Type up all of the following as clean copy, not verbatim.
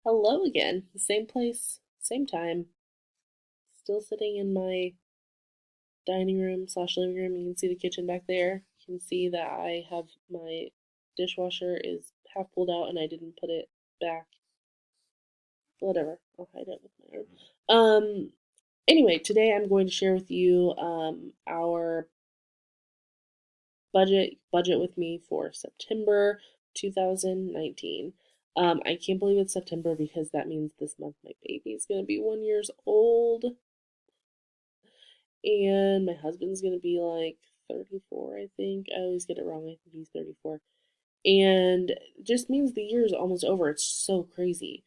Hello again. The same place, same time. Still sitting in my dining room slash living room. You can see the kitchen back there. You can see that I have my dishwasher is half pulled out and I didn't put it back. Whatever. I'll hide it with my arm. Anyway, today I'm going to share with you our budget with me for September 2019. I can't believe it's September because that means this month my baby is gonna be 1 year old. And my husband's gonna be like 34, I think. I always get it wrong. I think he's 34. And it just means the year is almost over. It's so crazy.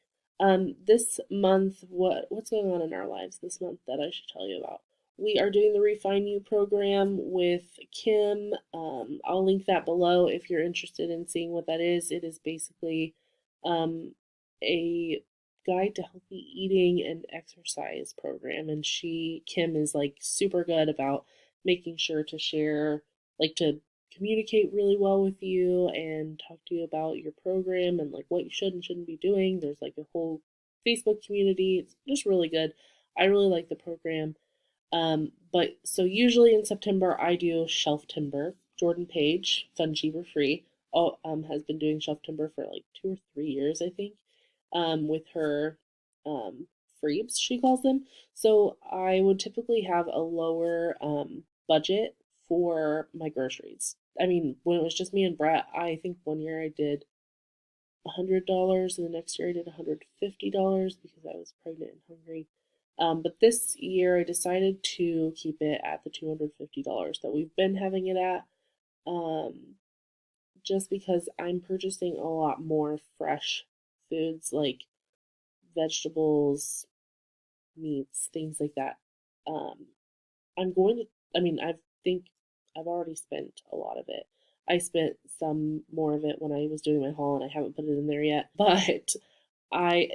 This month, what's going on in our lives this month that I should tell you about? We are doing the Refine You program with Kim. I'll link that below if you're interested in seeing what that is. It is basically um, a guide to healthy eating and exercise program, and Kim is like super good about making sure to share, like to communicate really well with you and talk to you about your program and like what you should and shouldn't be doing. There's like a whole Facebook community. It's just really good. I really like the program. But so usually in September I do shelf timber. Jordan Page, Fun Cheaper Free, has been doing shelf timber for like 2 or 3 years, I think, with her freebs, she calls them. So I would typically have a lower budget for my groceries. I mean, when it was just me and Brett, I think 1 year I did $100, and the next year I did $150 because I was pregnant and hungry. But this year I decided to keep it at the $250 that we've been having it at, um, just because I'm purchasing a lot more fresh foods like vegetables, meats, things like that. Um, I'm going to, I mean, I think I've already spent a lot of it. I spent some more of it when I was doing my haul and I haven't put it in there yet, but I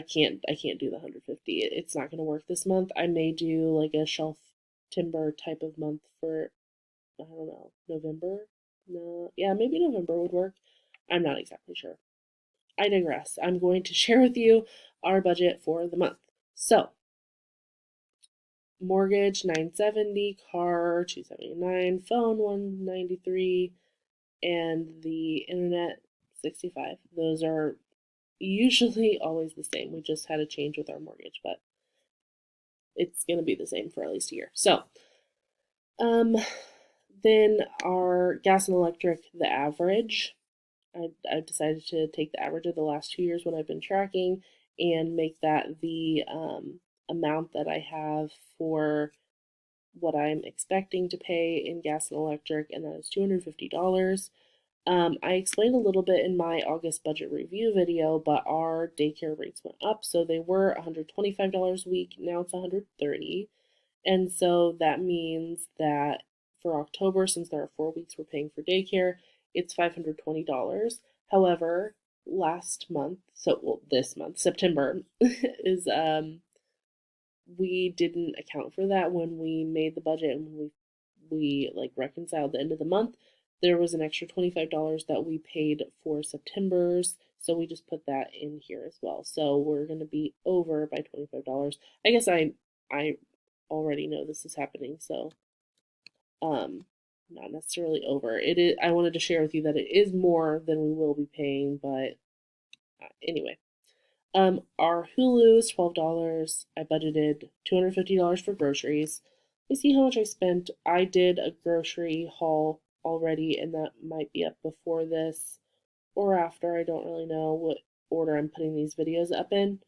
can't do the 150. It's not going to work this month. I may do like a shelf timber type of month for, I don't know, November. No, yeah, maybe November would work. I'm not exactly sure. I digress. I'm going to share with you our budget for the month. So, mortgage 970, car 279, phone 193, and the internet 65. Those are usually always the same. We just had a change with our mortgage, but it's going to be the same for at least a year. So, um, then our gas and electric, the average. I've decided to take the average of the last 2 years when I've been tracking and make that the amount that I have for what I'm expecting to pay in gas and electric, and that is $250. I explained a little bit in my August budget review video, but our daycare rates went up. So they were $125 a week. Now it's $130. And so that means that for October, since there are 4 weeks we're paying for daycare, it's $520. However, last month, so well, this month, September, is we didn't account for that when we made the budget and we like reconciled the end of the month. There was an extra $25 that we paid for September's, so we just put that in here as well. So we're going to be over by $25. I guess I already know this is happening, so not necessarily over. It is. I wanted to share with you that it is more than we will be paying, but anyway. Our Hulu is $12. I budgeted $250 for groceries. You see how much I spent. I did a grocery haul already, and that might be up before this or after. I don't really know what order I'm putting these videos up in.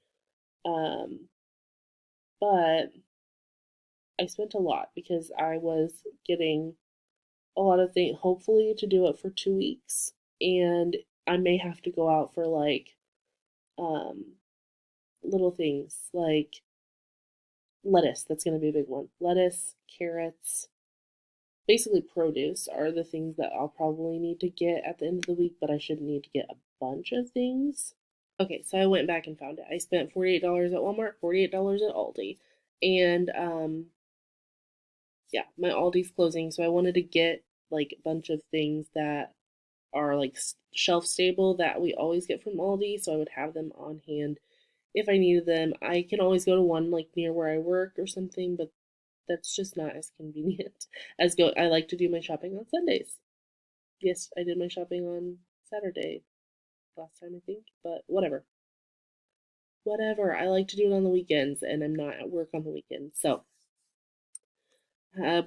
Um, but I spent a lot because I was getting a lot of things, hopefully, to do it for 2 weeks. And I may have to go out for like um, little things like lettuce. That's going to be a big one. Lettuce, carrots, basically produce are the things that I'll probably need to get at the end of the week, but I shouldn't need to get a bunch of things. Okay, so I went back and found it. I spent $48 at Walmart, $48 at Aldi. And yeah, my Aldi's closing, so I wanted to get like a bunch of things that are like shelf stable that we always get from Aldi, so I would have them on hand if I needed them. I can always go to one like near where I work or something, but that's just not as convenient as go. I like to do my shopping on Sundays. Yes, I did my shopping on Saturday last time, I think, but whatever. Whatever. I like to do it on the weekends, and I'm not at work on the weekends. So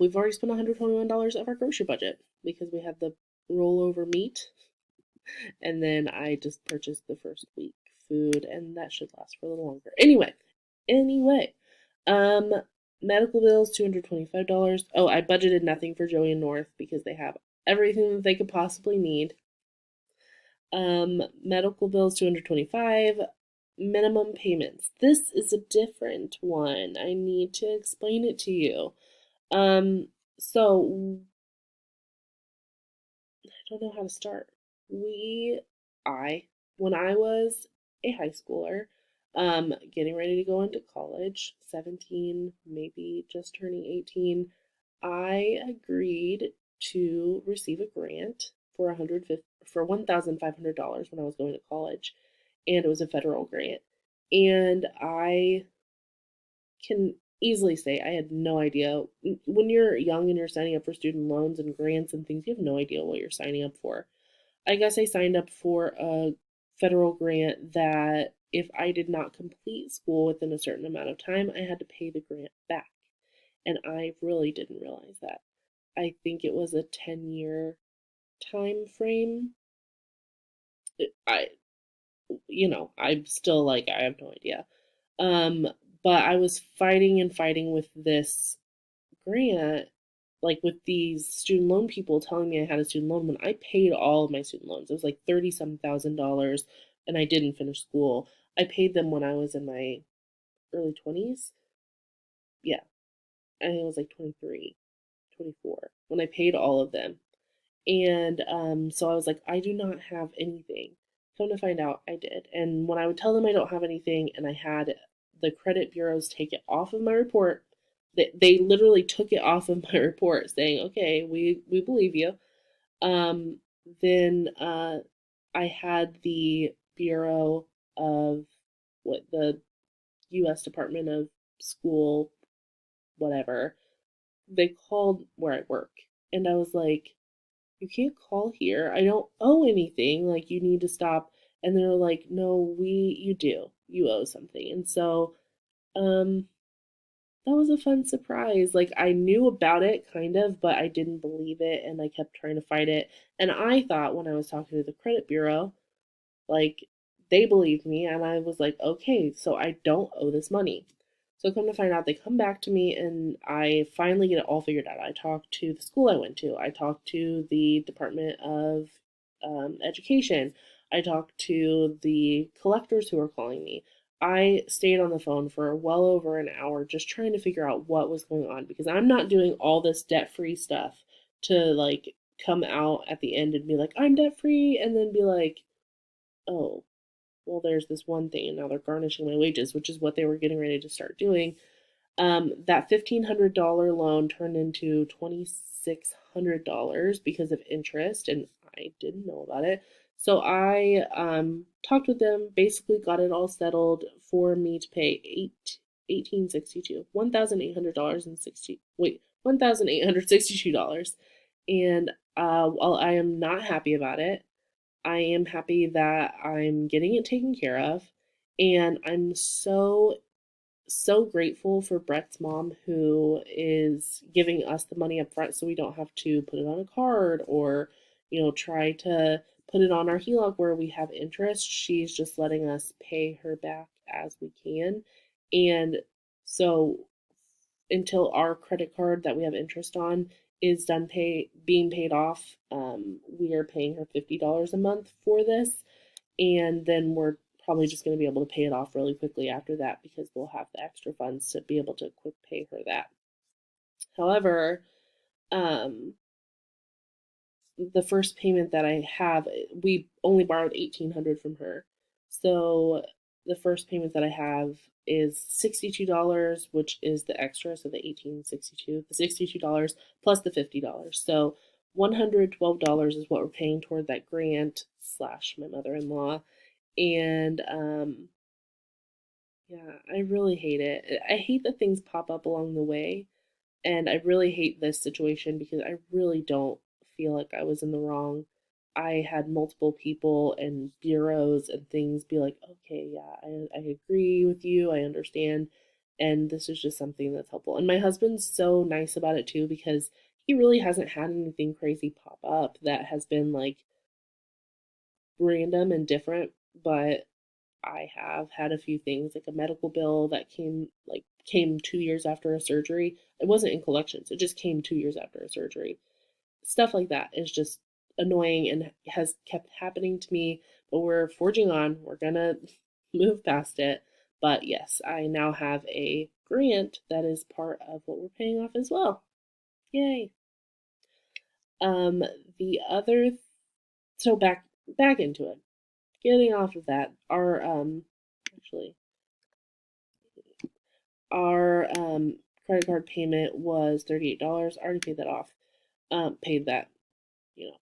we've already spent $121 of our grocery budget because we had the rollover meat, and then I just purchased the first week food, and that should last for a little longer. Anyway, um, medical bills $225. Oh, I budgeted nothing for Joey and North because they have everything that they could possibly need. Medical bills 225. Minimum payments. This is a different one. I need to explain it to you. So I don't know how to start. We, I, when I was a high schooler, getting ready to go into college, 17, maybe just turning 18, I agreed to receive a grant for $1,500 when I was going to college, and it was a federal grant. And I can easily say I had no idea. When you're young and you're signing up for student loans and grants and things, you have no idea what you're signing up for. I guess I signed up for a federal grant that if I did not complete school within a certain amount of time, I had to pay the grant back. And I really didn't realize that. I think it was a 10-year time frame. I I'm still like I have no idea. Um, but I was fighting and fighting with this grant, like with these student loan people telling me I had a student loan when I paid all of my student loans. It was like 30 some $1,000 and I didn't finish school. I paid them when I was in my early 20s. Yeah, I think it was like 23, 24 when I paid all of them. And so I was like, I do not have anything. Come to find out, I did. And when I would tell them I don't have anything, and I had the credit bureaus take it off of my report, they literally took it off of my report, saying, "Okay, we believe you." Um, then I had the Bureau of what the U.S. Department of School, whatever. They called where I work, and I was like, you can't call here. I don't owe anything. Like, you need to stop. And they're like, no, you do. You owe something. And so, um, that was a fun surprise. Like, I knew about it kind of, but I didn't believe it. And I kept trying to fight it. And I thought when I was talking to the credit bureau, like, they believed me, and I was like, okay, so I don't owe this money. So come to find out, they come back to me, and I finally get it all figured out. I talked to the school I went to. I talked to the Department of Education. I talked to the collectors who were calling me. I stayed on the phone for well over an hour just trying to figure out what was going on because I'm not doing all this debt-free stuff to like come out at the end and be like, I'm debt-free, and then be like, oh, well, there's this one thing, and now they're garnishing my wages, which is what they were getting ready to start doing. That $1,500 loan turned into $2,600 because of interest, and I didn't know about it. So I talked with them, basically got it all settled for me to pay 1862, $1,800 and 60 wait $1,862, and while I am not happy about it, I am happy that I'm getting it taken care of. And I'm so grateful for Brett's mom who is giving us the money up front so we don't have to put it on a card or, try to put it on our HELOC where we have interest. She's just letting us pay her back as we can. And so until our credit card that we have interest on is done being paid off, we are paying her $50 a month for this, and then we're probably just going to be able to pay it off really quickly after that because we'll have the extra funds to be able to quick pay her that. However, um, the first payment that I have, we only borrowed 1,800 from her. So the first payment that I have is $62, which is the extra, so the 1862, the $62 plus the $50. So $112 is what we're paying toward that grant slash my mother-in-law. And yeah, I really hate it. I hate that things pop up along the way. And I really hate this situation because I really don't feel like I was in the wrong. I had multiple people and bureaus and things be like, okay, yeah, I agree with you. I understand. And this is just something that's helpful. And my husband's so nice about it too because he really hasn't had anything crazy pop up that has been like random and different. But I have had a few things like a medical bill that came 2 years after a surgery. It wasn't in collections. It just came 2 years after a surgery. Stuff like that is just annoying and has kept happening to me, but we're forging on. We're gonna move past it. But yes, I now have a grant that is part of what we're paying off as well. Yay. Um the other so back into it. Getting off of that, actually our credit card payment was $38. I already paid that off. Paid that, you know.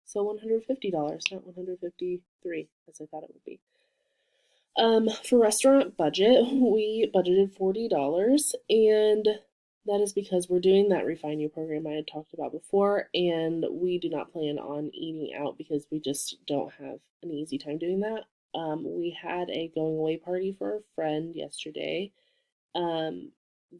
So $150, not 153 as I thought it would be. For restaurant budget, we budgeted $40, and that is because we're doing that Refine You program I had talked about before, and we do not plan on eating out because we just don't have an easy time doing that. We had a going away party for a friend yesterday. um,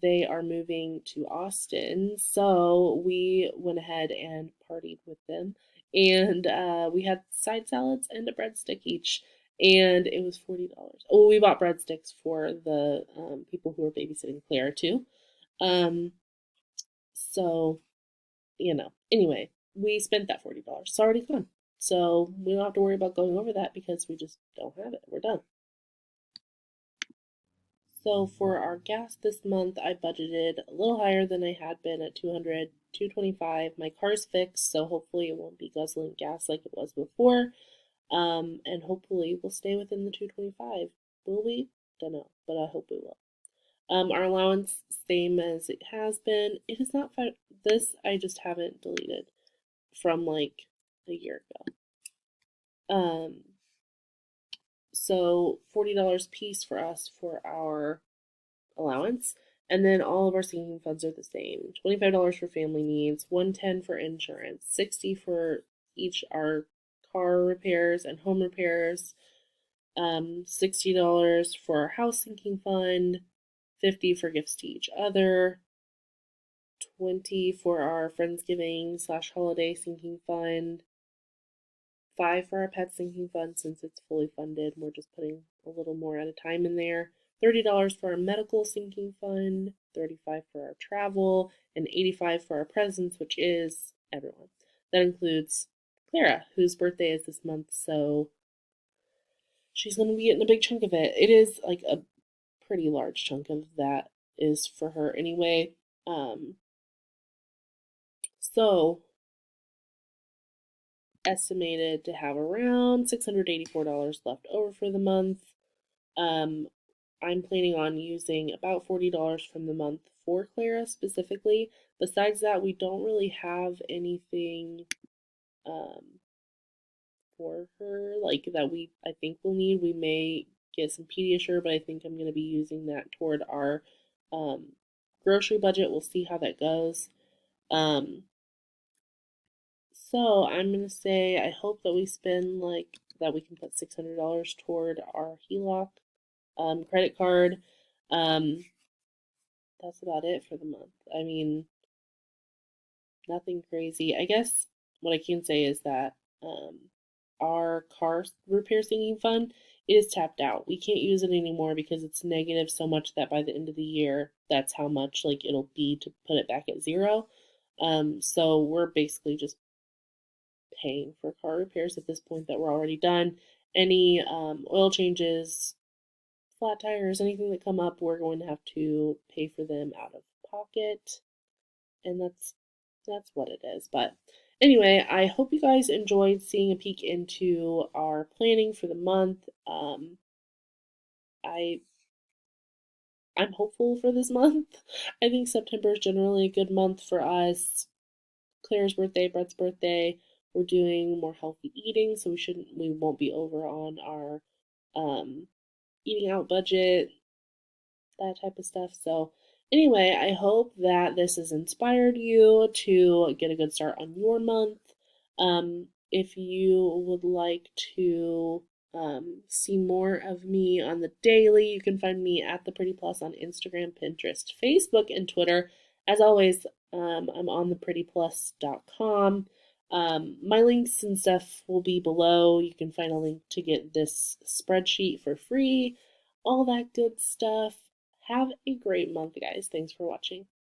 they are moving to Austin, so we went ahead and partied with them, and we had side salads and a breadstick each, and it was $40. Oh, we bought breadsticks for the people who were babysitting Clara too. Um, so anyway, we spent that $40. It's already gone, so we don't have to worry about going over that because we just don't have it. We're done. So for our gas this month, I budgeted a little higher than I had been at 200, 225. My car's fixed, so hopefully it won't be guzzling gas like it was before. And hopefully we'll stay within the 225. Will we? Don't know, but I hope we will. Our allowance, same as it has been. It is not this I just haven't deleted from like a year ago. So $40 piece for us for our allowance. And then all of our sinking funds are the same. $25 for family needs, $110 for insurance, $60 for each our car repairs and home repairs, $60 for our house sinking fund, $50 for gifts to each other, $20 for our Friendsgiving slash holiday sinking fund, $5 for our pet sinking fund since it's fully funded. We're just putting a little more at a time in there. $30 for our medical sinking fund, $35 for our travel, and $85 for our presents, which is everyone. That includes Clara, whose birthday is this month, so she's going to be getting a big chunk of it. It is like a pretty large chunk of that is for her anyway. So estimated to have around $684 left over for the month. Um, I'm planning on using about $40 from the month for Clara specifically. Besides that, we don't really have anything for her like that I think we'll need. We may get some Pediasure, but I think I'm going to be using that toward our um, grocery budget. We'll see how that goes. Um, so I'm going to say I hope that we spend like that we can put $600 toward our HELOC credit card. Um, that's about it for the month. I mean, nothing crazy. I guess what I can say is that our car repair sinking fund is tapped out. We can't use it anymore because it's negative so much that by the end of the year, that's how much like it'll be to put it back at zero. So we're basically just paying for car repairs at this point that we're already done. Any oil changes, flat tires, anything that come up, we're going to have to pay for them out of pocket, and that's what it is. But anyway, I hope you guys enjoyed seeing a peek into our planning for the month. I I'm hopeful for this month. I think September is generally a good month for us. Claire's birthday, Brett's birthday. We're doing more healthy eating, so we won't be over on our um, eating out budget, that type of stuff. So, anyway, I hope that this has inspired you to get a good start on your month. If you would like to see more of me on the daily, you can find me at the Pretty Plus on Instagram, Pinterest, Facebook, and Twitter. As always, I'm on theprettyplus.com. My links and stuff will be below. You can find a link to get this spreadsheet for free, all that good stuff. Have a great month, guys. Thanks for watching.